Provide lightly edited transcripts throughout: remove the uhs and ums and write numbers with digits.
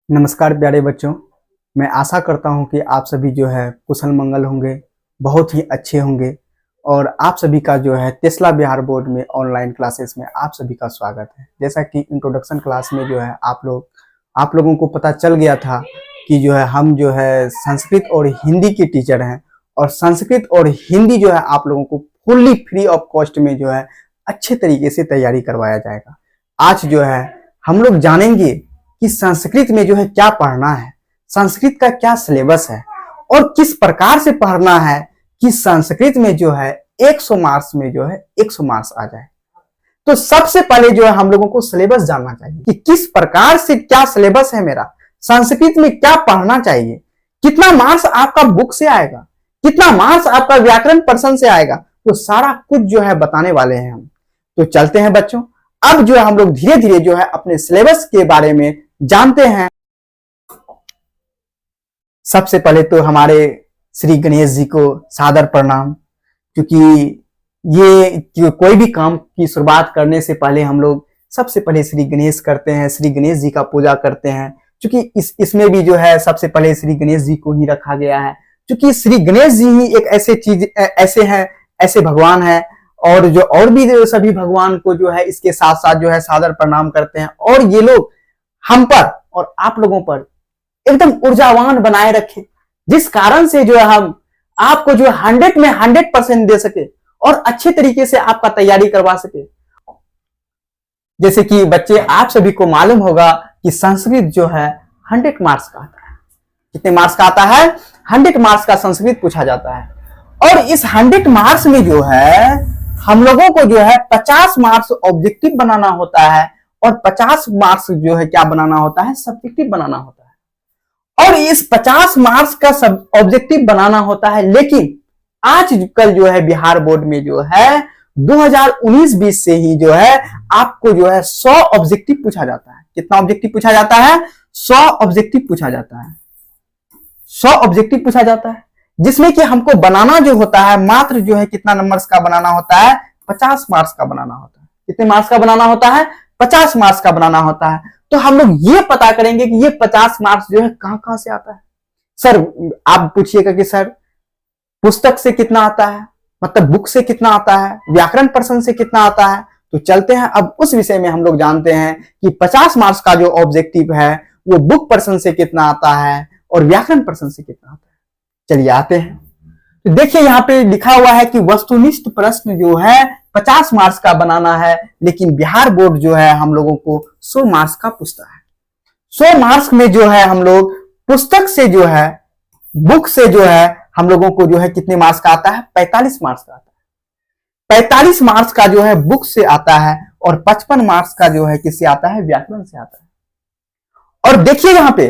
नमस्कार प्यारे बच्चों। मैं आशा करता हूं कि आप सभी जो है कुशल मंगल होंगे, बहुत ही अच्छे होंगे। और आप सभी का जो है टेस्ला बिहार बोर्ड में ऑनलाइन क्लासेस में आप सभी का स्वागत है। जैसा कि इंट्रोडक्शन क्लास में जो है आप लोगों को पता चल गया था कि जो है हम जो है संस्कृत और हिंदी के टीचर हैं, और संस्कृत और हिंदी जो है आप लोगों को फुल्ली फ्री ऑफ कॉस्ट में जो है अच्छे तरीके से तैयारी करवाया जाएगा। आज जो है हम लोग जानेंगे कि संस्कृत में जो है क्या पढ़ना है, संस्कृत का क्या सिलेबस है और किस प्रकार से पढ़ना है कि संस्कृत में जो है 100 मार्क्स में जो है 100 मार्क्स आ जाए। तो सबसे पहले जो है हम लोगों को सिलेबस जानना चाहिए कि किस प्रकार से क्या सिलेबस है मेरा, संस्कृत में क्या पढ़ना चाहिए, कितना मार्क्स आपका बुक से आएगा, कितना मार्क्स आपका व्याकरण पर्सन से आएगा, वो सारा कुछ जो है बताने वाले हैं हम। तो चलते हैं बच्चों, अब जो है हम लोग धीरे धीरे जो है अपने सिलेबस के बारे में जानते हैं। सबसे पहले तो हमारे श्री गणेश जी को सादर प्रणाम, क्योंकि ये कोई भी काम की शुरुआत करने से पहले हम लोग सबसे पहले श्री गणेश करते हैं, श्री गणेश जी का पूजा करते हैं। क्योंकि इसमें भी जो है सबसे पहले श्री गणेश जी को ही रखा गया है, क्योंकि श्री गणेश जी ही एक ऐसे भगवान है, और जो और भी जो सभी भगवान को जो है इसके साथ साथ जो है सादर प्रणाम करते हैं। और ये लोग हम पर और आप लोगों पर एकदम ऊर्जावान बनाए रखे, जिस कारण से जो है हम आपको जो 100 में 100% दे सके और अच्छे तरीके से आपका तैयारी करवा सके। जैसे कि बच्चे आप सभी को मालूम होगा कि संस्कृत जो है 100 मार्क्स का आता है। कितने मार्क्स का आता है? 100 मार्क्स का संस्कृत पूछा जाता है। और इस 100 मार्क्स में जो है हम लोगों को जो है 50 मार्क्स ऑब्जेक्टिव बनाना होता है और 50 मार्क्स जो है क्या बनाना होता है? सब्जेक्टिव बनाना होता है। और इस 50 मार्क्स का सब ऑब्जेक्टिव बनाना होता है। लेकिन आजकल जो है बिहार बोर्ड में जो है 2019-20 से ही जो है आपको जो है 100 ऑब्जेक्टिव पूछा जाता है। कितना ऑब्जेक्टिव पूछा जाता है? 100 ऑब्जेक्टिव पूछा जाता है। 100 ऑब्जेक्टिव पूछा जाता है, जिसमें कि हमको बनाना जो होता है मात्र जो है कितना नंबर्स का बनाना होता है? 50 मार्क्स का बनाना होता है। कितने मार्क्स का बनाना होता है? 50 मार्क्स का बनाना होता है। तो हम लोग ये पता करेंगे कि ये 50 मार्क्स जो है कहां से आता है। सर आप पूछिएगा कि सर पुस्तक से कितना आता है, मतलब बुक से कितना आता है, व्याकरण पर्सन से कितना आता है। तो चलते हैं अब उस विषय में हम लोग जानते हैं कि 50 मार्क्स का जो ऑब्जेक्टिव है वो बुक पर्सन से कितना आता है और व्याकरण पर्सन से कितना आता है। चलिए आते हैं। तो देखिए यहाँ पे लिखा हुआ है कि वस्तुनिष्ठ प्रश्न जो है 50 मार्क्स का बनाना है, लेकिन बिहार बोर्ड जो है हम लोगों को 100 मार्क्स का पूछता है। 100 मार्क्स में जो है हम लोग पुस्तक से जो है, बुक से जो है हम लोगों को जो है कितने मार्क्स का आता है? 45 मार्क्स का आता है। 45 मार्क्स का जो है बुक से आता है और 55 मार्क्स का जो है किससे आता है? व्याकरण से आता है। और देखिए यहाँ पे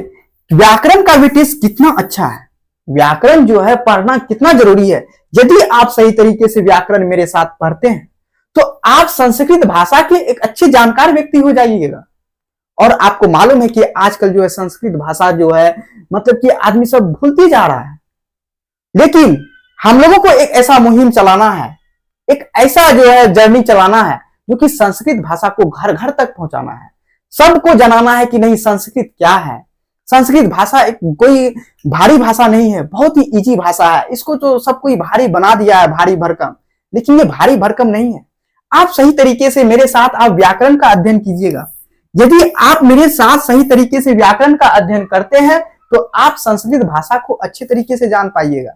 व्याकरण का भी टेस्ट कितना अच्छा है। व्याकरण जो है पढ़ना कितना जरूरी है। यदि आप सही तरीके से व्याकरण मेरे साथ पढ़ते हैं तो आप संस्कृत भाषा के एक अच्छे जानकार व्यक्ति हो जाइएगा। और आपको मालूम है कि आजकल जो है संस्कृत भाषा जो है मतलब कि आदमी सब भूलती जा रहा है। लेकिन हम लोगों को एक ऐसा मुहिम चलाना है, एक ऐसा जो है जर्नी चलाना है जो कि संस्कृत भाषा को घर घर तक पहुंचाना है। सबको जनाना है कि नहीं संस्कृत क्या है। संस्कृत भाषा एक कोई भारी भाषा नहीं है, बहुत ही इजी भाषा है। इसको तो सब कोई भारी बना दिया है, भारी भरकम, लेकिन ये भारी भरकम नहीं है। आप सही तरीके से मेरे साथ आप व्याकरण का अध्ययन कीजिएगा। यदि आप मेरे साथ सही तरीके से व्याकरण का अध्ययन करते हैं तो आप संस्कृत भाषा को अच्छे तरीके से जान पाइएगा।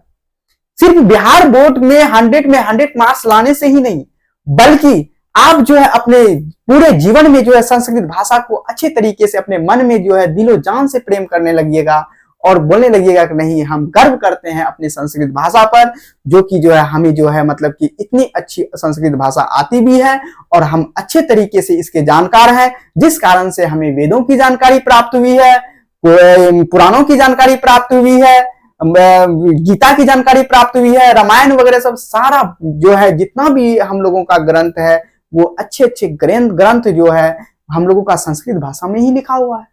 सिर्फ बिहार बोर्ड में 100 में 100 मार्क्स लाने से ही नहीं, बल्कि आप जो है अपने पूरे जीवन में जो है संस्कृत भाषा को अच्छे तरीके से अपने मन में जो है दिलो जान से प्रेम करने लगिएगा और बोलने लगिएगा कि नहीं हम गर्व करते हैं अपनी संस्कृत भाषा पर, जो कि जो है हमें जो है मतलब कि इतनी अच्छी संस्कृत भाषा आती भी है और हम अच्छे तरीके से इसके जानकार हैं, जिस कारण से हमें वेदों की जानकारी प्राप्त हुई है, पुराणों की जानकारी प्राप्त हुई है, गीता की जानकारी प्राप्त हुई है, रामायण वगैरह सब सारा जो है जितना भी हम लोगों का ग्रंथ है वो अच्छे अच्छे ग्रंथ जो है हम लोगों का संस्कृत भाषा में ही लिखा हुआ है।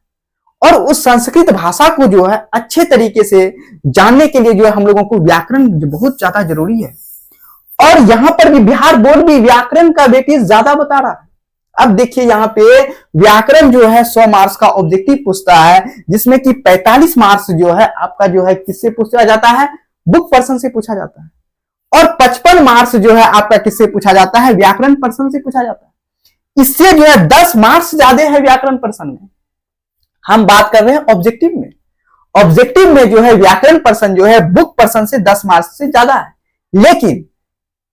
और उस संस्कृत भाषा को जो है अच्छे तरीके से जानने के लिए जो है हम लोगों को व्याकरण बहुत ज्यादा जरूरी है। और यहाँ पर भी बिहार बोर्ड भी व्याकरण का वेटेज ज्यादा बता रहा है। अब देखिए यहाँ पे व्याकरण जो है 100 मार्क्स का ऑब्जेक्टिव पूछता है, जिसमें कि 45 मार्क्स जो है आपका जो है किससे पूछा जाता है, बुक पर्सन से पूछा जाता है, और 55 मार्क्स जो है आपका किससे पूछा जाता है, व्याकरण पर्सन से पूछा जाता है। इससे जो है 10 मार्क्स ज्यादा है व्याकरण पर्सन में। हम बात कर रहे हैं ऑब्जेक्टिव में। ऑब्जेक्टिव में जो है व्याकरण पर्सन जो है बुक पर्सन से 10 मार्क्स से ज्यादा है।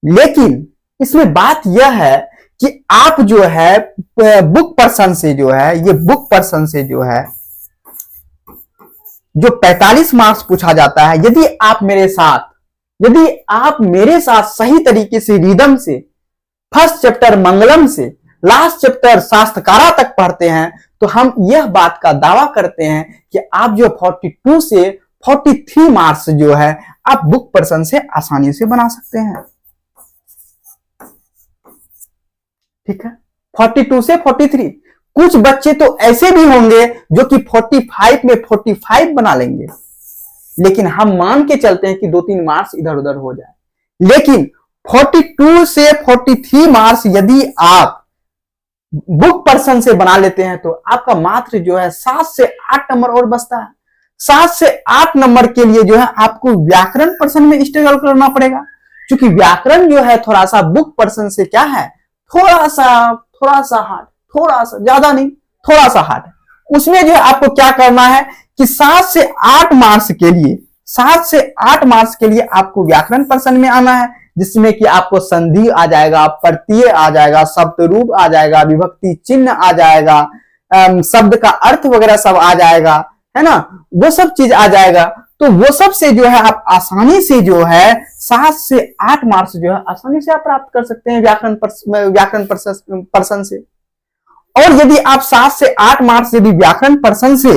लेकिन इसमें बात यह है कि आप जो है बुक पर्सन से जो है, ये बुक पर्सन से जो है जो 45 मार्क्स पूछा जाता है, यदि आप मेरे साथ सही तरीके से रिदम से फर्स्ट चैप्टर मंगलम से लास्ट चैप्टर शास्त्रकारा तक पढ़ते हैं, तो हम यह बात का दावा करते हैं कि आप जो 42 से 43 मार्क्स जो है आप बुक पर्सन से आसानी से बना सकते हैं। ठीक है, 42 से 43। कुछ बच्चे तो ऐसे भी होंगे जो कि 45 में 45 बना लेंगे, लेकिन हम मान के चलते हैं कि 2-3 मार्क्स इधर उधर हो जाए। लेकिन 42 से 43 मार्क्स यदि आप बुक पर्सन से बना लेते हैं तो आपका मात्र जो है 7 से 8 नंबर और बचता है। 7 से 8 नंबर के लिए जो है आपको व्याकरण पर्सन में स्ट्रगल करना पड़ेगा, क्योंकि व्याकरण जो है थोड़ा सा बुक पर्सन से क्या है, थोड़ा सा हार्ड, थोड़ा सा, ज्यादा नहीं, थोड़ा सा हार्ड। उसमें जो है आपको क्या करना है कि 7 से 8 मार्क्स के लिए आपको व्याकरण पर्सन में आना है, जिसमें कि आपको संधि आ जाएगा, प्रत्यय आ जाएगा, शब्दरूप आ जाएगा, विभक्ति चिन्ह आ जाएगा, शब्द का अर्थ वगैरह सब आ जाएगा, है ना, वो सब चीज आ जाएगा। तो वो सब से जो है आप आसानी से जो है 7 से 8 मार्क्स जो है आसानी से आप प्राप्त कर सकते हैं व्याकरण पर्सन से। और यदि आप 7 से 8 मार्क्स यदि व्याकरण पर्सन से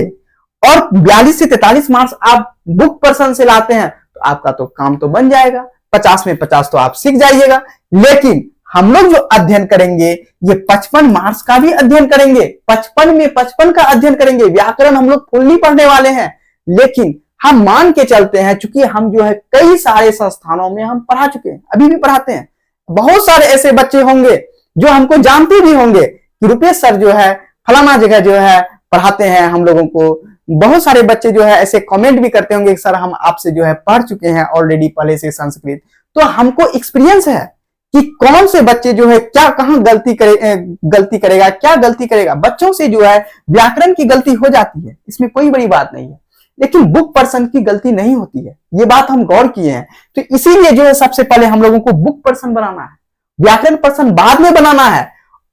और 42 से 43 मार्क्स आप बुक पर्सन से लाते हैं, तो आपका तो काम तो बन जाएगा, 50 में 50 तो आप सीख जाइएगा। लेकिन हम लोग जो अध्ययन करेंगे ये 55 मार्क्स का भी अध्ययन करेंगे, 55 में 55 का अध्ययन करेंगे। व्याकरण हम लोग फुल नहीं पढ़ने वाले हैं, लेकिन हम मान के चलते हैं, चूंकि हम जो है कई सारे संस्थानों में हम पढ़ा चुके हैं, अभी भी पढ़ाते हैं। बहुत सारे ऐसे बच्चे होंगे जो हमको जानते भी होंगे कि रुपेश सर जो है फलाना जगह जो है पढ़ाते हैं हम लोगों को। बहुत सारे बच्चे जो है ऐसे कमेंट भी करते होंगे कि सर हम आपसे जो है पढ़ चुके हैं ऑलरेडी पहले से संस्कृत। तो हमको एक्सपीरियंस है कि कौन से बच्चे जो है क्या कहां गलती करेगा, क्या गलती करेगा। बच्चों से जो है व्याकरण की गलती हो जाती है, इसमें कोई बड़ी बात नहीं है, लेकिन बुक पर्सन की गलती नहीं होती है, ये बात हम गौर किए हैं। तो इसीलिए जो है सबसे पहले हम लोगों को बुक पर्सन बनाना है, व्याकरण पर्सन बाद में बनाना है।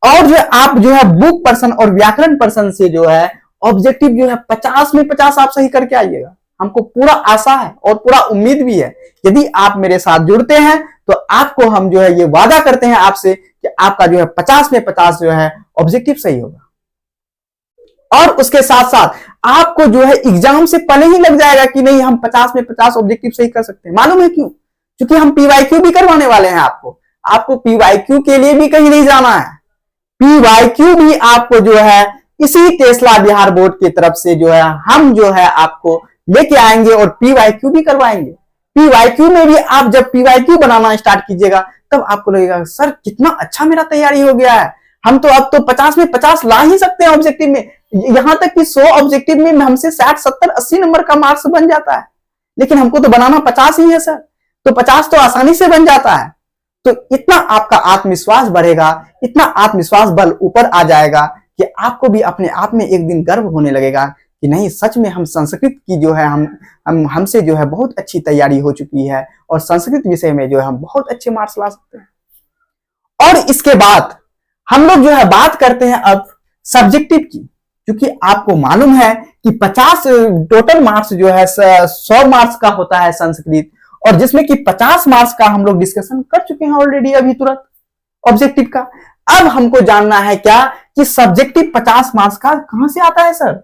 और जो आप जो है बुक पर्सन और व्याकरण पर्सन से जो है ऑब्जेक्टिव जो है 50 में 50 आप सही करके आइएगा। हमको पूरा आशा है और पूरा उम्मीद भी है, यदि आप मेरे साथ जुड़ते हैं तो आपको हम जो है ये वादा करते हैं आपसे कि आपका जो है 50 में 50 जो है ऑब्जेक्टिव सही होगा। और उसके साथ साथ आपको जो है एग्जाम से पहले ही लग जाएगा कि नहीं हम 50 में 50 ऑब्जेक्टिव सही कर सकते हैं। मालूम है क्यों? क्योंकि हम पीवाईक्यू भी करवाने वाले हैं आपको पीवाईक्यू के लिए भी कहीं नहीं जाना है। पीवाईक्यू भी आपको जो है इसी टेस्ला बिहार बोर्ड की तरफ से जो है हम जो है आपको लेके आएंगे और पीवाईक्यू भी करवाएंगे। पीवाईक्यू में भी आप जब पीवाईक्यू बनाना स्टार्ट कीजिएगा तब आपको लगेगा सर कितना अच्छा मेरा तैयारी हो गया है, हम तो अब तो 50 में 50 ला ही सकते हैं ऑब्जेक्टिव में। यहां तक कि 100 ऑब्जेक्टिव में हमसे 60, 70, 80 नंबर का मार्क्स बन जाता है, लेकिन हमको तो बनाना 50 ही है सर, तो 50 तो आसानी से बन जाता है। तो इतना आपका आत्मविश्वास बढ़ेगा, इतना आत्मविश्वास बल ऊपर आ जाएगा कि आपको भी अपने आप में एक दिन गर्व होने लगेगा कि नहीं सच में हम संस्कृत की जो है हमसे जो है बहुत अच्छी तैयारी हो चुकी है और संस्कृत विषय में जो है हम बहुत अच्छे मार्क्स ला सकते हैं। और इसके बाद हम लोग जो है बात करते हैं अब सब्जेक्टिव की, क्योंकि आपको मालूम है कि 50 टोटल मार्क्स जो है 100 मार्क्स का होता है संस्कृत, और जिसमें कि 50 मार्क्स का हम लोग डिस्कशन कर चुके हैं ऑलरेडी अभी तुरंत ऑब्जेक्टिव का। अब हमको जानना है क्या कि सब्जेक्टिव 50 मार्क्स का कहां से आता है सर,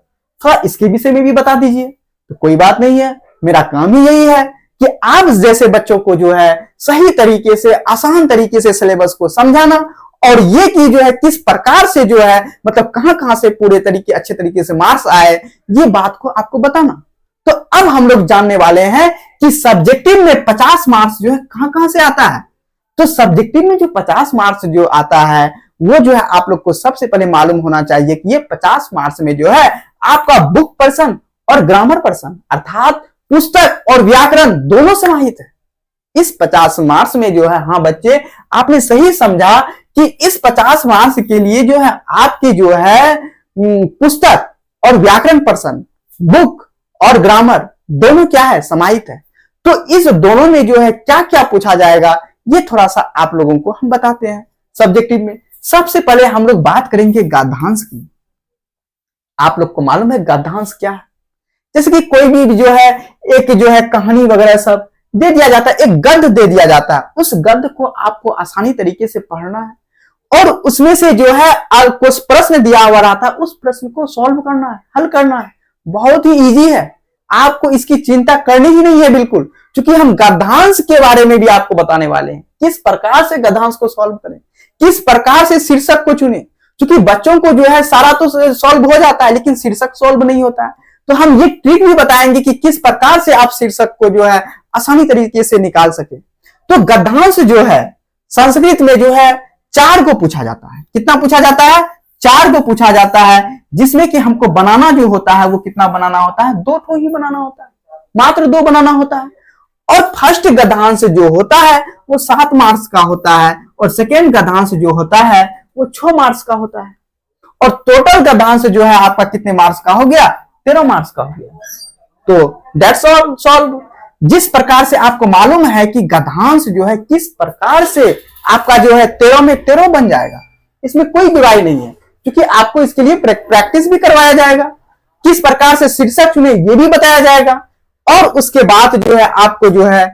थोड़ा इसके विषय में भी बता दीजिए। तो कोई बात नहीं है, मेरा काम ही यही है कि आप जैसे बच्चों को जो है सही तरीके से आसान तरीके से सिलेबस को समझाना, और ये कि जो है किस प्रकार से जो है मतलब कहां से पूरे तरीके अच्छे तरीके से मार्क्स आए, ये बात को आपको बताना। तो अब हम लोग जानने वाले हैं कि सब्जेक्टिव में 50 मार्क्स जो है कहां से आता है। तो सब्जेक्टिव में जो 50 मार्क्स जो आता है वो जो है आप लोग को सबसे पहले मालूम होना चाहिए कि ये 50 मार्क्स में जो है आपका बुक पर्सन और ग्रामर पर्सन अर्थात पुस्तक और व्याकरण दोनों समाहित है। इस 50 मार्क्स में जो है, हाँ बच्चे आपने सही समझा कि इस 50 मार्क्स के लिए जो है आपके जो है पुस्तक और व्याकरण पर्सन, बुक और ग्रामर दोनों क्या है, समाहित है। तो इस दोनों में जो है क्या क्या पूछा जाएगा ये थोड़ा सा आप लोगों को हम बताते हैं सब्जेक्टिव में। सबसे पहले हम लोग बात करेंगे गद्यांश की। आप लोग को मालूम है गद्यांश क्या है? जैसे कि कोई भी जो है एक जो है कहानी वगैरह सब दे दिया जाता है, एक गद्य दे दिया जाता है, उस गद्य को आपको आसानी तरीके से पढ़ना है और उसमें से जो है कुछ प्रश्न दिया हुआ रहता है, उस प्रश्न को सॉल्व करना है, हल करना है। बहुत ही इजी है, आपको इसकी चिंता करनी ही नहीं है बिल्कुल, क्योंकि हम गद्यांश के बारे में भी आपको बताने वाले हैं, किस प्रकार से गद्यांश को सॉल्व करें, किस प्रकार से शीर्षक को चुने। क्योंकि बच्चों को जो है सारा तो सॉल्व हो जाता है लेकिन शीर्षक सॉल्व नहीं होता है, तो हम ये ट्रिक भी बताएंगे कि किस प्रकार से आप शीर्षक को जो है आसानी तरीके से निकाल सके। तो गद्यांश जो है संस्कृत में जो है 4 को पूछा जाता है। कितना पूछा जाता है? 4 को पूछा जाता है, जिसमें कि हमको बनाना जो होता है वो कितना बनाना होता है? 2 ठो ही बनाना होता है, मात्र 2 बनाना होता है। और फर्स्ट गद्यांश जो होता है वो 7 मार्क्स का होता है और सेकेंड गद्यांश जो होता है वो 6 मार्क्स का होता है। और टोटल गद्यांश जो है आपका कितने मार्क्स का हो गया? 13 मार्क्स का हो गया। तो दैट्स ऑल सॉल्व। जिस प्रकार से आपको मालूम है कि गद्यांश जो है किस प्रकार से आपका जो है 13 में 13 बन जाएगा, इसमें कोई बुराई नहीं है, क्योंकि आपको इसके लिए प्रैक्टिस भी करवाया जाएगा। किस प्रकार से शीर्षक चुने ये भी बताया जाएगा और उसके बाद जो है आपको जो है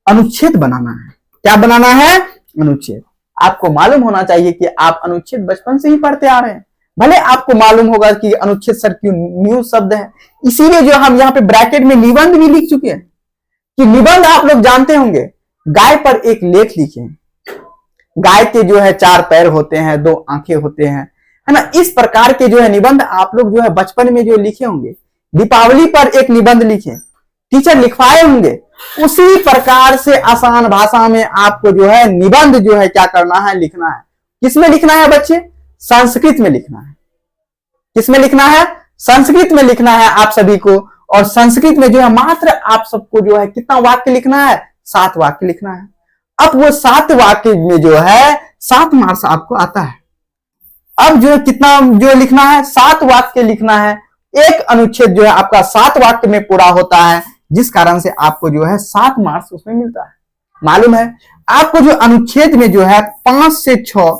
अनुच्छेद बनाना है। क्या बनाना है? अनुच्छेद। आपको मालूम होना चाहिए कि आप अनुच्छेद बचपन से ही पढ़ते आ रहे हैं। भले आपको मालूम होगा कि अनुच्छेद सर क्यों न्यू शब्द है, इसीलिए जो हम यहाँ पे ब्रैकेट में निबंध भी लिख चुके हैं कि निबंध आप लोग जानते होंगे, गाय पर एक लेख लिखे। गाय के जो है 4 पैर होते हैं, 2 आंखें होते हैं, है ना। इस प्रकार के जो है निबंध आप लोग जो है बचपन में जो लिखे होंगे। दीपावली पर एक निबंध लिखे, टीचर लिखवाए होंगे। उसी प्रकार से आसान भाषा में आपको जो है निबंध जो है क्या करना है? लिखना है। किसमें लिखना है बच्चे? संस्कृत में लिखना है। किसमें लिखना है? संस्कृत में लिखना है आप सभी को। और संस्कृत में जो है मात्र आप सबको जो है कितना वाक्य लिखना है? 7 वाक्य लिखना है। अब वो 7 वाक्य में जो है 7 मार्क्स आपको आता है। अब जो है कितना जो लिखना है? 7 वाक्य लिखना है। एक अनुच्छेद जो है आपका 7 वाक्य में पूरा होता है, जिस कारण से आपको जो है 7 मार्क्स उसमें मिलता है। मालूम है आपको जो अनुच्छेद में जो है 5 से 6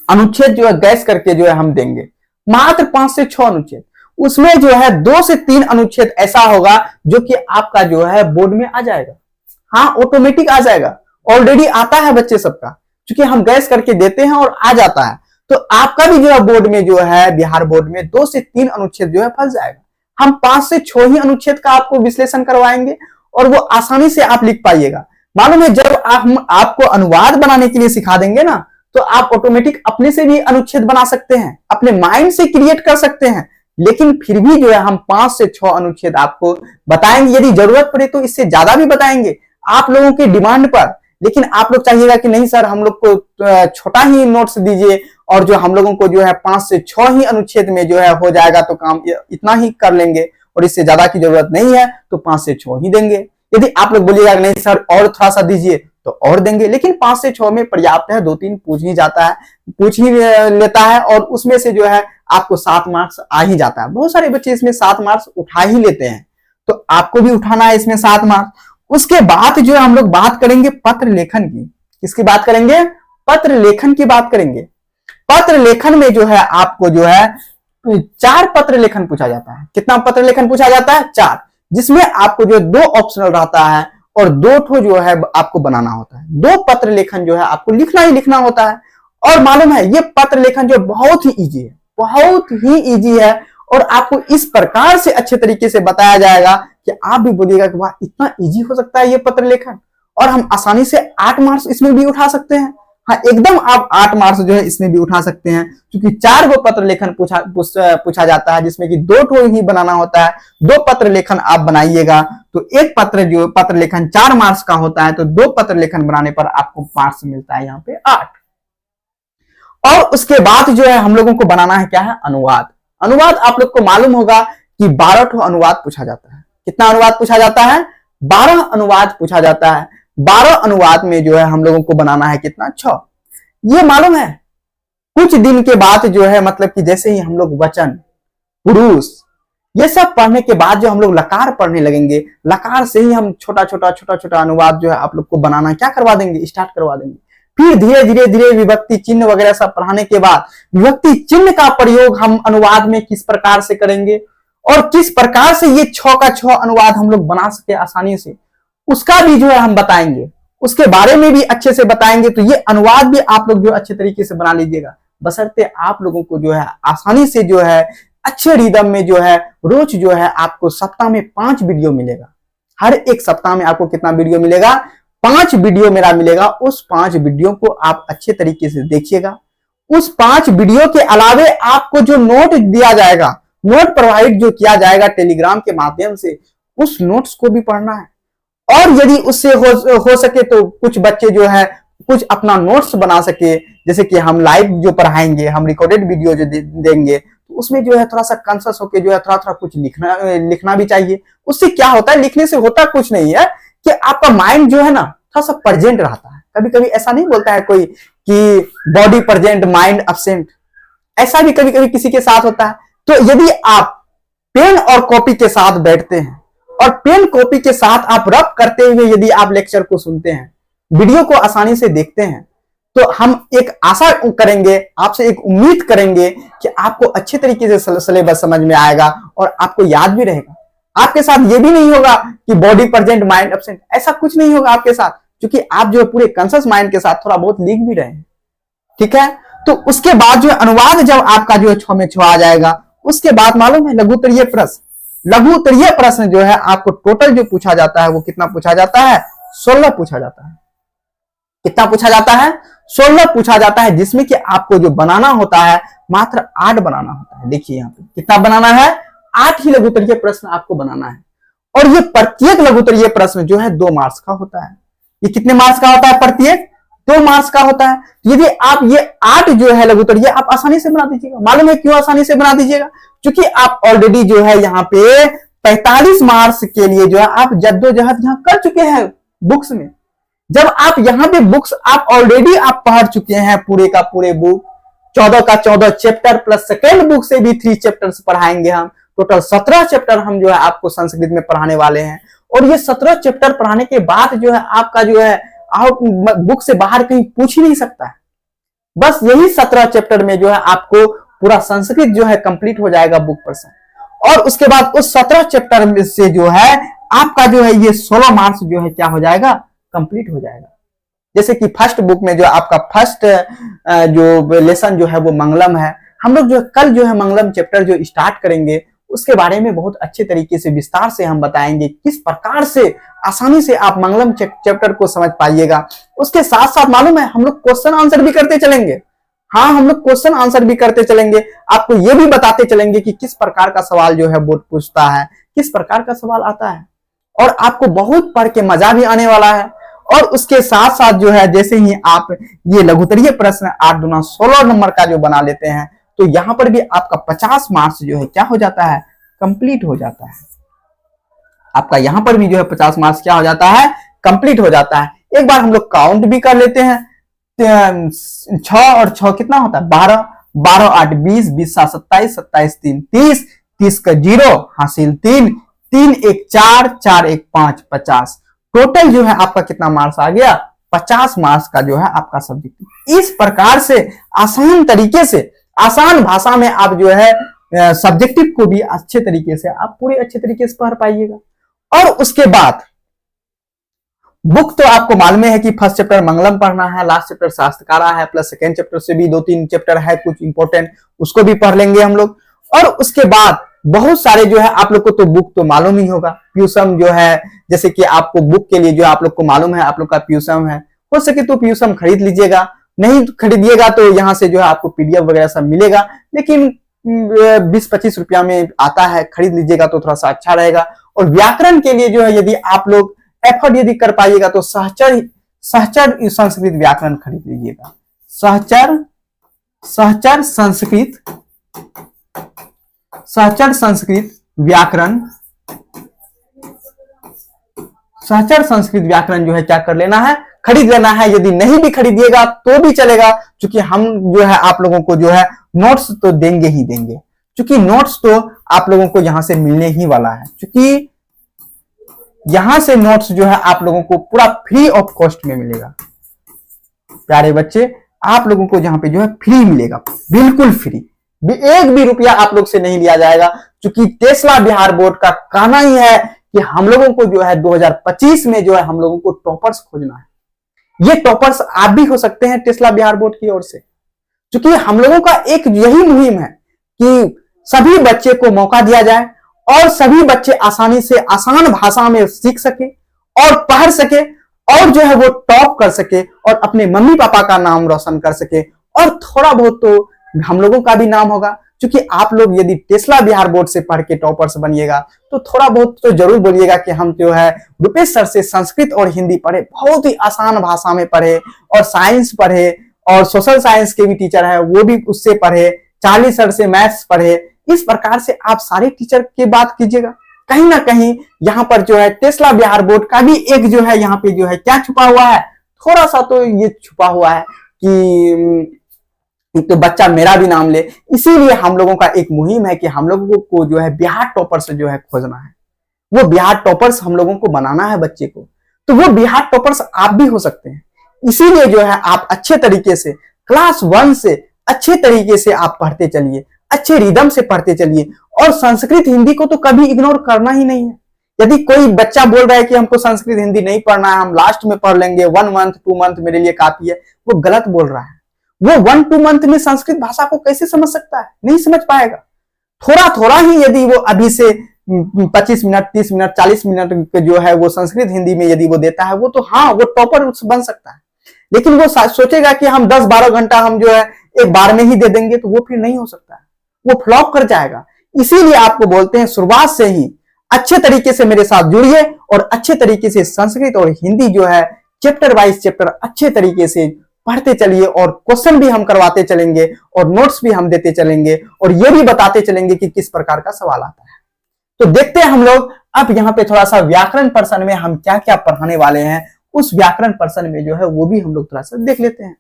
अनुच्छेद जो है गैस करके जो है हम देंगे, मात्र 5 से 6 अनुच्छेद। उसमें जो है 2 से 3 अनुच्छेद ऐसा होगा जो कि आपका जो है बोर्ड में आ जाएगा। हाँ, ऑटोमेटिक आ जाएगा, ऑलरेडी आता है बच्चे सबका, क्योंकि हम गैस करके देते हैं और आ जाता है। तो आपका भी जो है बोर्ड में जो है बिहार बोर्ड में 2 से 3 अनुच्छेद जो है फंस जाएगा। हम 5 से 6 ही अनुच्छेद का आपको विश्लेषण करवाएंगे और वो आसानी से आप लिख पाइएगा। मालूम है जब हम आपको अनुवाद बनाने के लिए सिखा देंगे ना, तो आप ऑटोमेटिक अपने से भी अनुच्छेद बना सकते हैं, अपने माइंड से क्रिएट कर सकते हैं। लेकिन फिर भी जो है हम 5 से 6 अनुच्छेद आपको बताएंगे, यदि जरूरत पड़े तो इससे ज्यादा भी बताएंगे आप लोगों की डिमांड पर। लेकिन आप लोग चाहिएगा कि नहीं सर हम लोग को छोटा ही नोट्स दीजिए और जो हम लोगों को जो है 5 से 6 ही अनुच्छेद में जो है हो जाएगा, तो काम इतना ही कर लेंगे और इससे ज्यादा की जरूरत नहीं है, तो 5 से 6 ही देंगे। यदि आप लोग बोलिएगा नहीं सर और थोड़ा सा दीजिए, तो और देंगे। लेकिन 5 से 6 में पर्याप्त है, 2-3 पूछ ही जाता है, पूछ ही लेता है और उसमें से जो है आपको 7 मार्क्स आ ही जाता है। बहुत सारे बच्चे इसमें 7 मार्क्स उठा ही लेते हैं, तो आपको भी उठाना है इसमें 7 मार्क्स। उसके बाद जो है हम लोग बात करेंगे पत्र लेखन की। किसकी बात करेंगे? पत्र लेखन की बात करेंगे। पत्र लेखन में जो है आपको जो है 4 पत्र लेखन पूछा जाता है। कितना पत्र लेखन पूछा जाता है? 4, जिसमें आपको जो 2 ऑप्शनल रहता है और 2 ठो जो है आपको बनाना होता है। 2 पत्र लेखन जो है आपको लिखना ही लिखना होता है। और मालूम है ये पत्र लेखन जो बहुत ही इजी है, बहुत ही इजी है और आपको इस प्रकार से अच्छे तरीके से बताया जाएगा कि आप भी बोलिएगा कि वाह इतना इजी हो सकता है ये पत्र लेखन, और हम आसानी से 8 मार्क्स इसमें भी उठा सकते हैं। हाँ, एकदम आप 8 मार्क्स जो है इसमें भी उठा सकते हैं, क्योंकि 4 गो पत्र लेखन पूछा जाता है, जिसमें कि 2 ठो ही बनाना होता है। 2 पत्र लेखन आप बनाइएगा तो एक पत्र लेखन 4 मार्क्स का होता है, तो 2 पत्र लेखन बनाने पर आपको मार्क्स मिलता है यहाँ पे 8। और उसके बाद जो है हम लोगों को बनाना है क्या है, अनुवाद। अनुवाद आप लोग को मालूम होगा कि 12 अनुवाद पूछा जाता है। कितना अनुवाद पूछा जाता है, 12 अनुवाद पूछा जाता है। 12 अनुवाद में जो है हम लोगों को बनाना है कितना, 6। ये मालूम है कुछ दिन के बाद जो है, मतलब कि जैसे ही हम लोग वचन, पुरुष, ये सब पढ़ने के बाद जो हम लोग लकार पढ़ने लगेंगे, लकार से ही हम छोटा छोटा अनुवाद जो है आप लोग को बनाना क्या करवा देंगे, स्टार्ट करवा देंगे। फिर धीरे धीरे धीरे विभक्ति चिन्ह वगैरह सब पढ़ाने के बाद विभक्ति चिन्ह का प्रयोग हम अनुवाद में किस प्रकार से करेंगे और किस प्रकार से ये 6 का 6 अनुवाद हम लोग बना सके आसानी से, उसका भी जो है हम बताएंगे। उसके बारे में भी अच्छे से बताएंगे। तो ये अनुवाद भी आप लोग जो अच्छे तरीके से बना लीजिएगा, बशर्ते आप लोगों को जो है आसानी से जो है अच्छे रिदम में जो है रोज जो है आपको सप्ताह में 5 वीडियो मिलेगा। हर एक सप्ताह में आपको कितना वीडियो मिलेगा, 5 वीडियो मेरा मिलेगा। उस 5 वीडियो को आप अच्छे तरीके से देखिएगा। उस 5 वीडियो के अलावे आपको जो नोट दिया जाएगा, नोट प्रोवाइड जो किया जाएगा टेलीग्राम के माध्यम से, उस नोट्स को भी पढ़ना है। और यदि उससे हो सके तो कुछ बच्चे जो है कुछ अपना नोट्स बना सके, जैसे कि हम लाइव जो पढ़ाएंगे, हम रिकॉर्डेड वीडियो जो देंगे, तो उसमें जो है थोड़ा सा कॉन्शियस होके जो है थोड़ा कुछ लिखना भी चाहिए। उससे क्या होता है, लिखने से होता कुछ नहीं है कि आपका माइंड जो है ना थोड़ा सा प्रेजेंट रहता है। कभी कभी ऐसा नहीं बोलता है कोई कि बॉडी प्रेजेंट माइंड अब्सेंट, ऐसा भी कभी कभी किसी के साथ होता है। तो यदि आप पेन और कॉपी के साथ बैठते हैं और पेन कॉपी के साथ आप रब करते हुए यदि आप लेक्चर को सुनते हैं, वीडियो को आसानी से देखते हैं, तो हम एक आशा करेंगे, आपसे एक उम्मीद करेंगे कि आपको अच्छे तरीके से सिलेबस समझ में आएगा और आपको याद भी रहेगा। आपके साथ ये भी नहीं होगा कि बॉडी प्रेजेंट माइंड एब्सेंट, ऐसा कुछ नहीं होगा आपके साथ, क्योंकि आप जो है पूरे कॉन्शियस माइंड के साथ थोड़ा बहुत लिख भी रहे हैं। ठीक है, तो उसके बाद जो अनुवाद जब आपका जो है 6 में 6 आ जाएगा, उसके बाद मालूम है लघुत्तरीय प्रश्न। लघुत्तरीय प्रश्न जो है आपको टोटल जो पूछा जाता है वो कितना पूछा जाता है, 16 पूछा जाता है। कितना पूछा जाता है, 16 पूछा जाता है, जिसमें कि आपको जो बनाना होता है मात्र 8 बनाना होता है। देखिए यहाँ पे कितना बनाना है, 8 ही लघुत्तरीय प्रश्न आपको बनाना है। और ये प्रत्येक लघुत्तरीय प्रश्न जो है 2 मार्क्स का होता है। ये कितने मार्क्स का होता है, प्रत्येक 2 मार्क्स का होता है। यदि आप ये 8 जो है लघुत्तरीय आप आसानी से बना दीजिएगा। मालूम है क्यों आसानी से बना दीजिएगा, क्योंकि आप ऑलरेडी जो है यहाँ पे 45 मार्क्स के लिए जो है आप जद्दोजहद यहाँ कर चुके हैं बुक्स में। जब आप यहाँ पे बुक्स आप ऑलरेडी आप पढ़ चुके हैं, पूरे का पूरे बुक 14 का 14 चैप्टर प्लस सेकेंड बुक से भी 3 चैप्टर्स पढ़ाएंगे हम। टोटल 17 चैप्टर हम जो है आपको संस्कृत में पढ़ाने वाले हैं। और ये 17 चैप्टर पढ़ाने के बाद जो है आपका जो है बुक से बाहर कहीं पूछ ही नहीं सकता है। बस यही 17 चैप्टर में जो है आपको पूरा संस्कृत जो है कंप्लीट हो जाएगा बुक पर्सन। और उसके बाद उस 17 चैप्टर में से जो है आपका जो है ये 16 मार्क्स जो है क्या हो जाएगा, कंप्लीट हो जाएगा। जैसे कि फर्स्ट बुक में जो आपका फर्स्ट जो लेसन जो है वो मंगलम है। हम लोग जो कल जो है मंगलम चैप्टर जो स्टार्ट करेंगे, उसके बारे में बहुत अच्छे तरीके से विस्तार से हम बताएंगे किस प्रकार से आसानी से आप मंगलम चैप्टर को समझ पाइएगा। उसके साथ साथ मालूम है हम लोग क्वेश्चन आंसर भी करते चलेंगे। हाँ, हम लोग क्वेश्चन आंसर भी करते चलेंगे। आपको ये भी बताते चलेंगे कि किस प्रकार का सवाल जो है बोर्ड पूछता है, किस प्रकार का सवाल आता है। और आपको बहुत पढ़ के मजा भी आने वाला है। और उसके साथ साथ जो है जैसे ही आप ये लघुत्तरीय प्रश्न 8 दूना 16 नंबर का जो बना लेते हैं, तो यहां पर भी आपका 50 मार्क्स जो है क्या हो जाता है, कंप्लीट हो जाता है। आपका यहां पर भी जो है 50 मार्क्स क्या हो जाता है, कंप्लीट हो जाता है। एक बार हम लोग काउंट भी कर लेते हैं। 6 और 6 कितना होता है, 12, 12 8 20, 20 7 27, 27 3 30, 30 का 0 हासिल 3, 3 1 4, 4 1 5, 50। टोटल जो है आपका कितना मार्क्स आ गया, 50 मार्क्स का जो है आपका सब्जेक्टिव। इस प्रकार से आसान तरीके से, आसान भाषा में आप जो है सब्जेक्टिव को भी अच्छे तरीके से आप पूरे अच्छे तरीके से पढ़ पाइएगा। और उसके बाद बुक तो आपको मालूम है कि फर्स्ट चैप्टर मंगलम पढ़ना है, लास्ट चैप्टर शास्त्रकारा है, प्लस सेकेंड चैप्टर से भी 2-3 चैप्टर है कुछ इंपॉर्टेंट, उसको भी पढ़ लेंगे हम लोग। और उसके बाद बहुत सारे जो है आप लोग को तो बुक तो मालूम ही होगा। प्यूसम जो है, जैसे कि आपको बुक के लिए जो आप लोग को मालूम है, आप लोग का प्यूसम है, हो सके तो प्यूसम खरीद लीजिएगा। नहीं खरीदिएगा तो यहाँ से जो है आपको पीडीएफ वगैरह सब मिलेगा, लेकिन 20-25 रुपया में आता है, खरीद लीजिएगा तो थोड़ा सा अच्छा रहेगा। और व्याकरण के लिए जो है यदि आप लोग एफर्ट यदि कर पाइएगा तो सहचर संस्कृत व्याकरण खरीद लीजिएगा। सहचर सहचर संस्कृत, सहचर संस्कृत व्याकरण, सहचर संस्कृत व्याकरण जो है क्या कर लेना है, खरीद लेना है। यदि नहीं भी खरीदिएगा तो भी चलेगा, क्योंकि हम जो है आप लोगों को जो है नोट्स तो देंगे ही देंगे, क्योंकि नोट्स तो आप लोगों को यहां से मिलने ही वाला है, क्योंकि यहां से नोट्स जो है आप लोगों को पूरा फ्री ऑफ कॉस्ट में मिलेगा। प्यारे बच्चे, आप लोगों को यहाँ पे जो है फ्री मिलेगा, बिल्कुल फ्री, एक भी रुपया आप लोग से नहीं लिया जाएगा, क्योंकि टेस्ला बिहार बोर्ड का कहना ही है कि हम लोगों को जो है 2025 में जो है हम लोगों को टॉपर्स खोजना है। ये टॉपर्स आप भी हो सकते हैं टेस्ला बिहार बोर्ड की ओर से, क्योंकि हम लोगों का एक यही मुहिम है कि सभी बच्चे को मौका दिया जाए और सभी बच्चे आसानी से आसान भाषा में सीख सके और पढ़ सके और जो है वो टॉप कर सके और अपने मम्मी पापा का नाम रोशन कर सके, और थोड़ा बहुत तो हम लोगों का भी नाम होगा, क्योंकि आप लोग यदि टेस्ला बिहार बोर्ड से पढ़ के टॉपर्स बनिएगा तो थोड़ा बहुत तो जरूर बोलिएगा कि हम जो है रुपेश सर से संस्कृत और हिंदी पढ़े, बहुत ही आसान भाषा में पढ़े, और साइंस पढ़े, और सोशल साइंस के भी टीचर है वो भी उससे पढ़े, चार्ली सर से मैथ्स पढ़े। इस प्रकार से आप सारे टीचर की बात कीजिएगा। कहीं ना कहीं यहाँ पर जो है टेस्ला बिहार बोर्ड का भी एक जो है यहाँ पे जो है क्या छुपा हुआ है, थोड़ा सा तो ये छुपा हुआ है कि तो बच्चा मेरा भी नाम ले। इसीलिए हम लोगों का एक मुहिम है कि हम लोगों को जो है बिहार टॉपर्स जो है खोजना है, वो बिहार टॉपर्स हम लोगों को बनाना है बच्चे को, तो वो बिहार टॉपर्स आप भी हो सकते हैं। इसीलिए जो है आप अच्छे तरीके से क्लास 1 से अच्छे तरीके से आप पढ़ते चलिए, अच्छे रिदम से पढ़ते चलिए, और संस्कृत हिंदी को तो कभी इग्नोर करना ही नहीं है। यदि कोई बच्चा बोल रहा है कि हमको संस्कृत हिंदी नहीं पढ़ना है, हम लास्ट में पढ़ लेंगे, 1 मंथ 2 मंथ मेरे लिए काफी है, वो गलत बोल रहा है। वो 1-2 मंथ में संस्कृत भाषा को कैसे समझ सकता है, नहीं समझ पाएगा। थोड़ा थोड़ा ही यदि वो अभी से 25 मिनट 30 मिनट 40 मिनट जो है वो संस्कृत हिंदी में यदि वो देता है, वो तो हाँ वो टॉपर बन सकता है। लेकिन वो सोचेगा कि हम 10-12 घंटा हम जो है एक बार में ही दे देंगे, तो वो फिर नहीं हो सकता है, वो फ्लॉप कर जाएगा। इसीलिए आपको बोलते हैं शुरुआत से ही अच्छे तरीके से मेरे साथ जुड़िए और अच्छे तरीके से संस्कृत और हिंदी जो है चैप्टर वाइज चैप्टर अच्छे तरीके से पढ़ते चलिए, और क्वेश्चन भी हम करवाते चलेंगे और नोट्स भी हम देते चलेंगे, और ये भी बताते चलेंगे कि किस प्रकार का सवाल आता है। तो देखते हैं हम लोग अब यहाँ पे थोड़ा सा व्याकरण पर्सन में हम क्या क्या पढ़ाने वाले हैं, उस व्याकरण पर्सन में जो है वो भी हम लोग थोड़ा सा देख लेते हैं।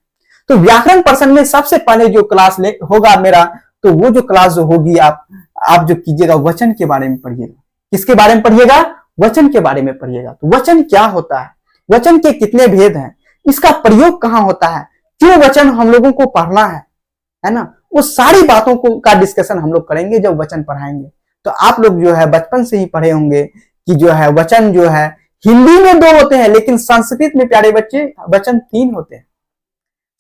तो व्याकरण पर्सन में सबसे पहले जो क्लास होगा मेरा, तो वो जो क्लास जो होगी आप जो कीजिएगा वचन के बारे में पढ़िएगा। किसके बारे में पढ़िएगा? वचन के बारे में पढ़िएगा। तो वचन क्या होता है, वचन के कितने भेद हैं, इसका प्रयोग कहां होता है, क्यों वचन हम लोगों को पढ़ना है ना, वो सारी बातों को का डिस्कशन हम लोग करेंगे जब वचन पढ़ाएंगे। तो आप लोग जो है बचपन से ही पढ़े होंगे कि जो है वचन जो है हिंदी में 2 होते हैं, लेकिन संस्कृत में प्यारे बच्चे वचन 3 होते हैं।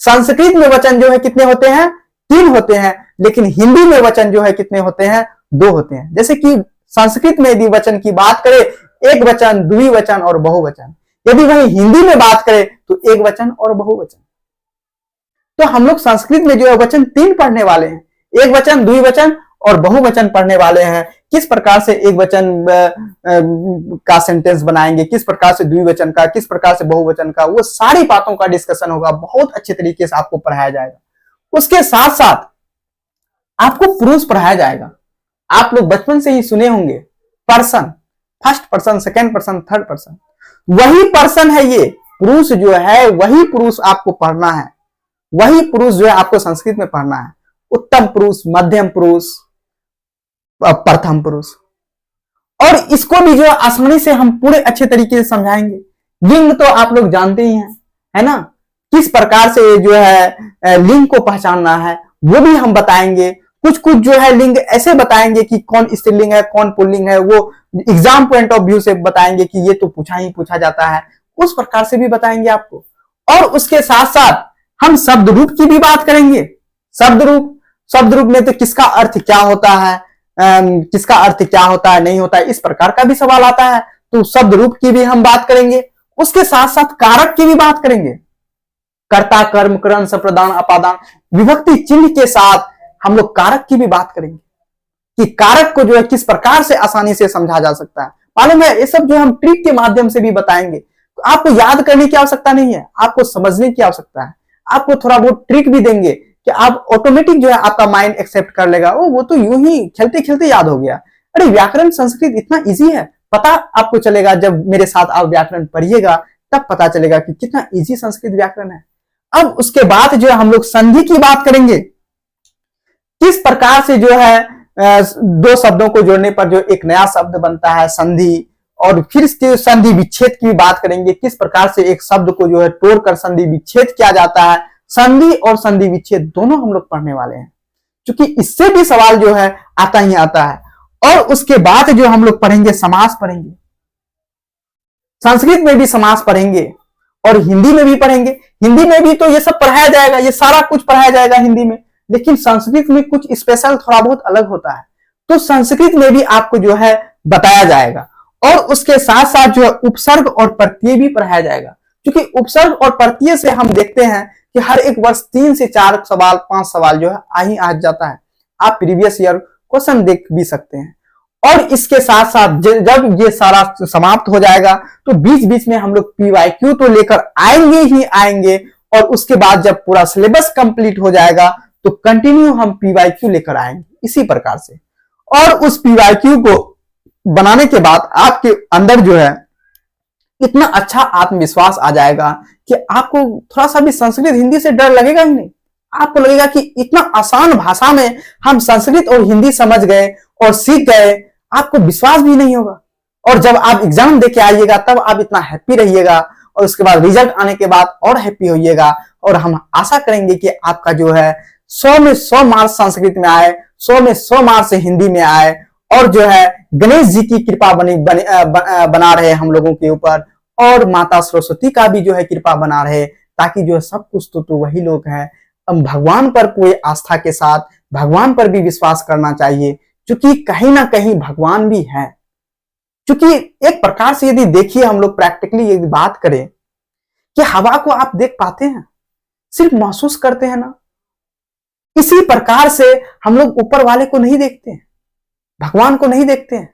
संस्कृत में वचन जो है कितने होते हैं? 3 होते हैं, लेकिन हिंदी में वचन जो है कितने होते हैं? 2 होते हैं। जैसे कि संस्कृत में यदि वचन की बात करें, एक वचन, द्विवचन और बहुवचन। यदि वही हिंदी में बात करें तो एक वचन और बहुवचन। तो हम लोग संस्कृत में जो है वचन 3 पढ़ने वाले हैं, एक वचन, द्विवचन और बहुवचन पढ़ने वाले हैं। किस प्रकार से एक वचन का सेंटेंस बनाएंगे, किस प्रकार से द्विवचन का, किस प्रकार से बहुवचन का, वो सारी बातों का डिस्कशन होगा, बहुत अच्छे तरीके से आपको पढ़ाया जाएगा। उसके साथ साथ आपको पुरुष पढ़ाया जाएगा। आप लोग बचपन से ही सुने होंगे person, first person, second person, third person, वही पर्सन है ये पुरुष जो है, वही पुरुष आपको पढ़ना है, वही पुरुष जो है आपको संस्कृत में पढ़ना है। उत्तम पुरुष, मध्यम पुरुष, प्रथम पुरुष। और इसको भी जो है आसानी से हम पूरे अच्छे तरीके से समझाएंगे। लिंग तो आप लोग जानते ही हैं, है ना, किस प्रकार से जो है लिंग को पहचानना है वो भी हम बताएंगे। कुछ कुछ जो है लिंग ऐसे बताएंगे कि कौन स्त्रीलिंग है, कौन पुल्लिंग है, वो एग्जाम पॉइंट ऑफ व्यू से बताएंगे कि ये तो पूछा जाता है, उस प्रकार से भी बताएंगे आपको। और उसके साथ साथ हम शब्द रूप की भी बात करेंगे। शब्द रूप में तो किसका अर्थ क्या होता है, किसका अर्थ क्या होता है, नहीं होता है, इस प्रकार का भी सवाल आता है, तो शब्द रूप की भी हम बात करेंगे। उसके साथ साथ कारक की भी बात करेंगे। कर्ता, कर्म, करण, संप्रदान, अपादान, विभक्ति चिन्ह के साथ हम लोग कारक की भी बात करेंगे कि कारक को जो है किस प्रकार से आसानी से समझा जा सकता है। मालूम है, ये सब जो हम ट्रिक के माध्यम से भी बताएंगे। आपको याद करने की आवश्यकता नहीं है, आपको समझने की आवश्यकता है। आपको थोड़ा बहुत ट्रिक भी देंगे कि आप ऑटोमेटिक जो है आपका माइंड एक्सेप्ट कर लेगा, वो तो यूं ही खेलते खेलते याद हो गया। अरे व्याकरण संस्कृत इतना इजी है, पता आपको चलेगा जब मेरे साथ आप व्याकरण पढ़िएगा, तब पता चलेगा कि कितना इजी संस्कृत व्याकरण है। अब उसके बाद जो है हम लोग संधि की बात करेंगे, किस प्रकार से जो है दो शब्दों को जोड़ने पर जो एक नया शब्द बनता है संधि, और फिर इसके संधि विच्छेद की भी बात करेंगे, किस प्रकार से एक शब्द को जो है तोड़कर संधि विच्छेद किया जाता है। संधि और संधि विच्छेद दोनों हम लोग पढ़ने वाले हैं, क्योंकि इससे भी सवाल जो है आता ही आता है। और उसके बाद जो हम लोग पढ़ेंगे समास पढ़ेंगे, संस्कृत में भी समास पढ़ेंगे और हिंदी में भी पढ़ेंगे। हिंदी में भी तो ये सब पढ़ाया जाएगा, ये सारा कुछ पढ़ाया जाएगा हिंदी में, लेकिन संस्कृत में कुछ स्पेशल थोड़ा बहुत अलग होता है, तो संस्कृत में भी आपको जो है बताया जाएगा। और उसके साथ साथ जो है उपसर्ग और प्रत्यय भी पढ़ाया जाएगा, क्योंकि उपसर्ग और प्रत्यय से हम देखते हैं कि हर एक वर्ष 3 से 4 सवाल 5 सवाल जो है आ जाता है। आप प्रीवियस ईयर क्वेश्चन देख भी सकते हैं। और इसके साथ साथ जब ये सारा समाप्त हो जाएगा तो बीच बीच में हम लोग PYQ तो लेकर आएंगे ही आएंगे, और उसके बाद जब पूरा सिलेबस कंप्लीट हो जाएगा तो कंटिन्यू हम PYQ लेकर आएंगे इसी प्रकार से। और उस PYQ को बनाने के बाद आपके अंदर जो है इतना अच्छा आत्मविश्वास आ जाएगा कि आपको थोड़ा सा भी संस्कृत हिंदी से डर लगेगा ही नहीं। आपको लगेगा कि इतना आसान भाषा में हम संस्कृत और हिंदी समझ गए और सीख गए, आपको विश्वास भी नहीं होगा। और जब आप एग्जाम देके आइएगा तब आप इतना हैप्पी रहिएगा, और उसके बाद रिजल्ट आने के बाद और हैप्पी होइएगा। और हम आशा करेंगे कि आपका जो है 100 में 100 मार्क्स संस्कृत में आए, 100 में 100 मार्क्स हिंदी में आए, और जो है गणेश जी की कृपा बना रहे हम लोगों के ऊपर, और माता सरस्वती का भी जो है कृपा बना रहे, ताकि जो है सब कुछ तो वही लोग हैं। भगवान पर कोई आस्था के साथ भगवान पर भी विश्वास करना चाहिए, क्योंकि कहीं ना कहीं भगवान भी है। क्योंकि एक प्रकार से यदि देखिए हम लोग प्रैक्टिकली यदि बात करें कि हवा को आप देख पाते हैं, सिर्फ महसूस करते हैं ना, इसी प्रकार से हम लोग ऊपर वाले को नहीं देखते हैं, भगवान को नहीं देखते हैं,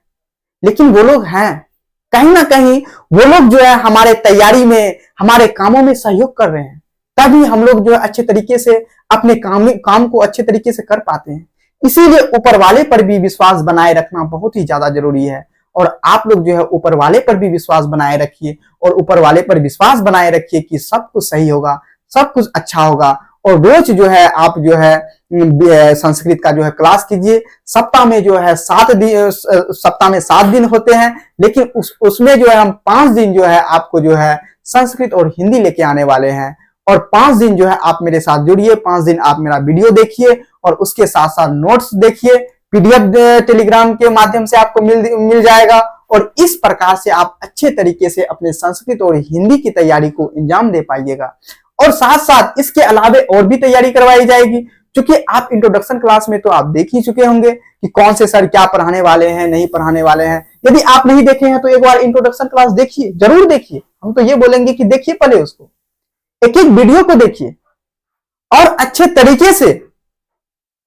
लेकिन वो लोग हैं। कहीं ना कहीं वो लोग जो है हमारे तैयारी में, हमारे कामों में सहयोग कर रहे हैं, तभी हम लोग जो है अच्छे तरीके से अपने काम को अच्छे तरीके से कर पाते हैं। इसीलिए ऊपर वाले पर भी विश्वास बनाए रखना बहुत ही ज्यादा जरूरी है। और आप लोग जो है ऊपर वाले पर भी विश्वास बनाए रखिए, और ऊपर वाले पर विश्वास बनाए रखिए कि सब कुछ सही होगा, सब कुछ अच्छा होगा। और रोज जो है आप जो है संस्कृत का जो है क्लास कीजिए। सप्ताह में जो है 7 दिन होते हैं, लेकिन उसमें जो है हम 5 दिन जो है आपको जो है संस्कृत और हिंदी लेके आने वाले हैं। और 5 दिन जो है आप मेरे साथ जुड़िए, 5 दिन आप मेरा वीडियो देखिए, और उसके साथ साथ नोट्स देखिए। PDF टेलीग्राम के माध्यम से आपको मिल जाएगा, और इस प्रकार से आप अच्छे तरीके से अपने संस्कृत और हिंदी की तैयारी को अंजाम दे पाइएगा। और साथ साथ इसके अलावा और भी तैयारी करवाई जाएगी, क्योंकि आप इंट्रोडक्शन क्लास में तो आप देख ही चुके होंगे कि कौन से सर क्या पढ़ाने वाले हैं, नहीं पढ़ाने वाले हैं। यदि आप नहीं देखे हैं तो एक बार इंट्रोडक्शन क्लास देखिए, जरूर देखिए। हम तो ये बोलेंगे कि देखिए पहले उसको, एक एक वीडियो को देखिए, और अच्छे तरीके से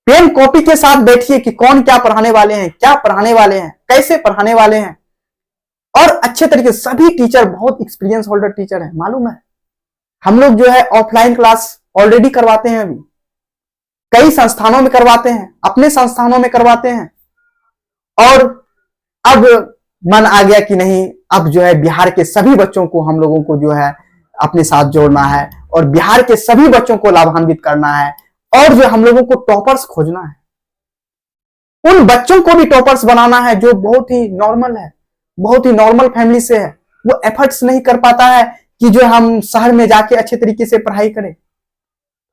पेन कॉपी के साथ बैठिए कि कौन क्या पढ़ाने वाले हैं, क्या पढ़ाने वाले हैं, कैसे पढ़ाने वाले हैं। और अच्छे तरीके से सभी टीचर बहुत एक्सपीरियंस होल्डर टीचर हैं, मालूम है। हम लोग जो है ऑफलाइन क्लास ऑलरेडी करवाते हैं, अभी कई संस्थानों में करवाते हैं, अपने संस्थानों में करवाते हैं। और अब मन आ गया कि नहीं, अब जो है बिहार के सभी बच्चों को हम लोगों को जो है अपने साथ जोड़ना है, और बिहार के सभी बच्चों को लाभान्वित करना है, और जो हम लोगों को टॉपर्स खोजना है। उन बच्चों को भी टॉपर्स बनाना है जो बहुत ही नॉर्मल है, बहुत ही नॉर्मल फैमिली से है। वो एफर्ट्स नहीं कर पाता है कि जो हम शहर में जाके अच्छे तरीके से पढ़ाई करें।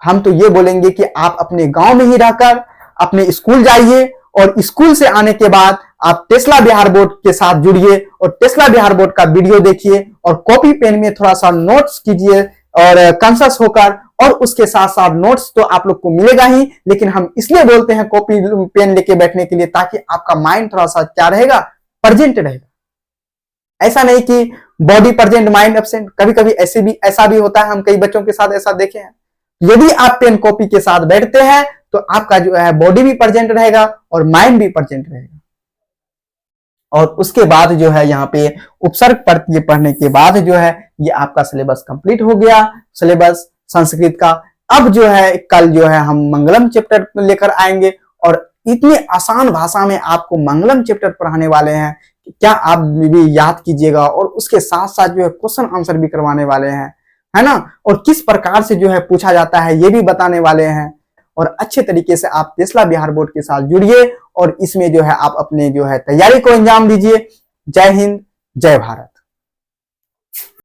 हम तो ये बोलेंगे कि आप अपने गांव में ही रहकर अपने स्कूल जाइए, और स्कूल से आने के बाद आप टेस्ला बिहार बोर्ड के साथ जुड़िए, और टेस्ला बिहार बोर्ड का वीडियो देखिए, और कॉपी पेन में थोड़ा सा नोट्स कीजिए और कॉन्शियस होकर। और उसके साथ साथ नोट्स तो आप लोग को मिलेगा ही, लेकिन हम इसलिए बोलते हैं कॉपी पेन लेके बैठने के लिए, ताकि आपका माइंड थोड़ा सा क्या रहेगा, प्रेजेंट रहेगा। ऐसा नहीं कि बॉडी प्रेजेंट माइंड एब्सेंट, कभी कभी ऐसा भी होता है, हम कई बच्चों के साथ ऐसा देखे हैं। यदि आप पेन कॉपी के साथ बैठते हैं तो आपका जो है बॉडी भी प्रेजेंट रहेगा और माइंड भी प्रेजेंट रहेगा। और उसके बाद जो है यहाँ पे उपसर्ग प्रत्यय पढ़ने के बाद जो है ये आपका सिलेबस कंप्लीट हो गया। सिलेबस संस्कृत का अब जो है कल जो है हम मंगलम चैप्टर लेकर आएंगे और इतनी आसान भाषा में आपको मंगलम चैप्टर पढ़ाने वाले हैं, क्या आप भी याद कीजिएगा और उसके साथ साथ जो है क्वेश्चन आंसर भी करवाने वाले हैं, है ना। और किस प्रकार से जो है पूछा जाता है ये भी बताने वाले हैं। और अच्छे तरीके से आप टेस्ला बिहार बोर्ड के साथ जुड़िए और इसमें जो है आप अपने जो है तैयारी को अंजाम दीजिए। जय हिंद, जय भारत।